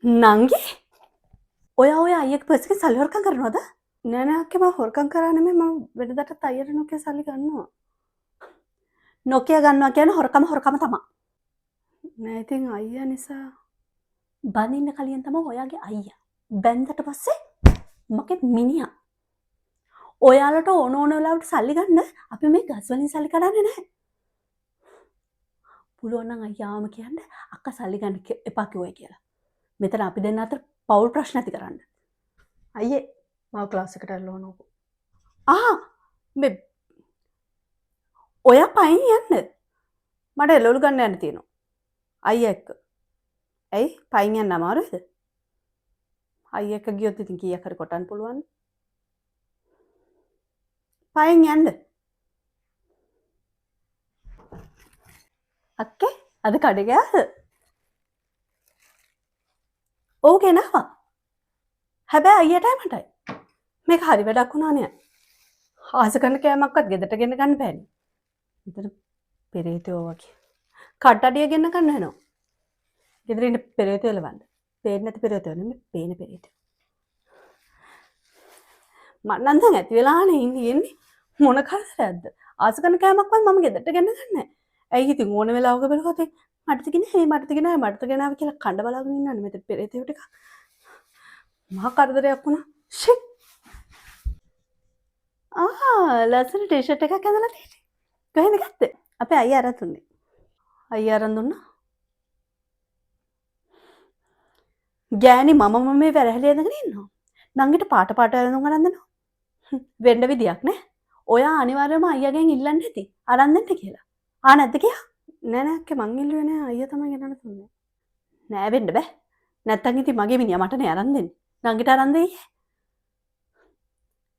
නංගි ඔය අයියෙක් පස්සේ සල්ලි හොරකම් කරනවද? නෑ නෑ අක්කේ මම හොරකම් කරා නෙමෙයි මම වෙනදාටත් අයියට නොකිය සල්ලි ගන්නවා. නොකිය ගන්නවා කියන්නේ හොරකම තමා. නෑ ඉතින් අයියා නිසා බනින්න කලින් තමයි ඔයාගේ අයියා. බැන්දට පස්සේ මගේ මිනිහා. ඔයාලට ඕන වෙලාවට සල්ලි ගන්න අපි මේ ගස් වලින් සල්ලි කඩන්නේ නැහැ. පුළුවන් නම් අයියාම කියන්න අක්කා සල්ලි ගන්න එපා කිව්වයි කියලා. මෙතන අපි දෙන්න අතර පෞල් ප්‍රශ්න ඇති කරන්න. අයියේ මම ක්ලාස් එකට ඇල්ලුවා නෝකෝ. මේ ඔයා පයින් යන්න. මට එළවලු ගන්න යන්න තියෙනවා. අයියා එක්ක. ඇයි පයින් යන්න අමාරුද? අයියා එක්ක ගියොත් ඉතින් කීයක් හරි කොටන්න පුළුවන්. පයින් යන්න. අක්කේ අද කඩේ ගියාද? ඔව් ගෙනාවා. හැබැයි අයියටයි මටයි. මේක හරි වැඩක් වුණා නේ. ආස කරන කෑමක්වත් ගෙදරට ගෙන ගන්න බෑනේ. මෙතන පෙරේතයෝ වගේ. කඩඩිය ගෙන්න ගන්න වෙනවා. ගෙදර ඉන්න පෙරේතයෝ එලවන්න. පේන්නේ නැති පෙරේතයෝ නෙමෙයි, පේන පෙරේතයෝ. මම නම් දැන් ඇති වෙලානේ ඉන්නේ. මොන කරදරයක්ද? ආස කරන කෑමක්වත් මම ගෙදරට ගෙන ගන්න නැහැ. ඇයි ඉතින් ඕන වෙලාවක බලුවොත් මටද ගෙනාව කියලා කණ්ඩ බලාගෙන ඉන්නන්නේ මෙතන පෙරේතයෝ ටික. මහා කරදරයක් වුණා. ෂිට්. ලස්සන ටී-ෂර්ට් එකක් ඇඳලා තියෙන්නේ. කොහෙන්ද ගත්තේ? අපේ අයියා අරන් දුන්නේ. අයියා අරන් දුන්නා? ගෑණි මම මේ වැරහැලේ ඇඳගෙන ඉන්නවා. නංගිට පාට ඇඳුම් අරන් දෙනවා. වෙන්න විදියක් නෑ. ඔයා අනිවාර්යයෙන්ම අයියාගෙන් ඉල්ලන්න ඇති. අරන් දෙන්න කියලා. නැද්ද කියා? නෑ නෑ අක්කේ මං ඉල්ලුවේ නෑ අයියා තමයි ගෙනල්ලා දුන්නේ. නෑ වෙන්න බෑ. නැත්තම් ඉතින් මගේ මිනිහා මටනේ අරන් දෙන්නේ. නංගිට අරන් දෙයි.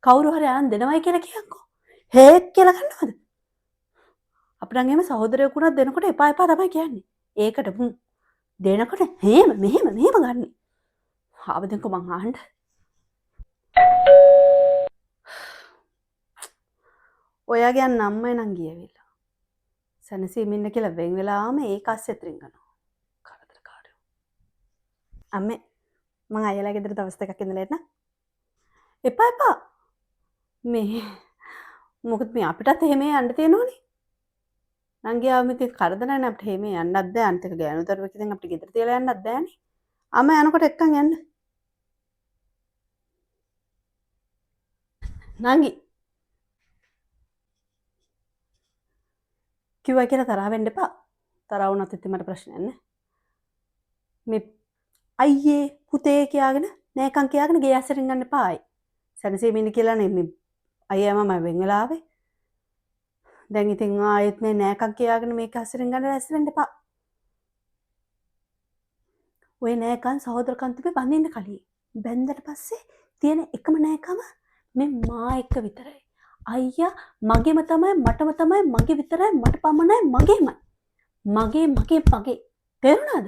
කවුරු හරි අරන් දෙනවයි කියලා කියන්කෝ. හේක් කියලා ගන්නවද? අපිට නම් එහෙම සහෝදරයෙකුට දෙනකොට එපා තමයි කියන්නේ. ඒකට දෙනකොට මෙහෙම ගන්න. ආවදෙන්කෝ මං අහන්න. ඔයාගේ අම්මයි නම් ගියවිලා. සනසීමින්න කියලා වෙන් වෙලාම ඒක අස්සෙත් රින්ගනවා. කරදරකාරයෝ. අම්මේ මං අයියලා ගෙදර දවස් දෙකක් ඉඳලා එන්න. එපා. මේ මොකද මේ අපිටත් එහෙම යන්න තියෙනවනේ. නංගියාම ඉතින් කරදර නැහැ අපිට එහෙම යන්නත් බෑ. අනිත් එක ගෑනු දරුවෙක් ඉතින් අපිට ගෙදර තියලා යන්නත් බෑනේ. අම්මා යනකොට එක්කන් යන්න. නංගි කිව්වා කියලා තරහ වෙන්න එපා. තරහ වුණත් ඉතින් මට ප්‍රශ්නයක් නැහැ. මේ අයියේ පුතේ කියාගෙන නෑකම් කියාගෙන ගේ ඇස්සරින් ගන්න එපා ආයි. සැනසීමෙන් කියලා නේ මේ අයියා මම වෙන් වෙලා ආවේ. දැන් ඉතින් ආයෙත් මේ නෑකම් කියාගෙන මේක ඇස්සරින් ගන්න ඇස්සරෙන්න එපා. ඔය නෑකම් සහෝදරකම් තිබේ බඳින්න කලින්. බැන්දට පස්සේ තියෙන එකම නෑකම මේ මා එක්ක විතරයි. අයියා මගේම තමයි මටම තමයි මගේ විතරයි මට පමණයි මගේමයි. මගේ. තේරුණාද?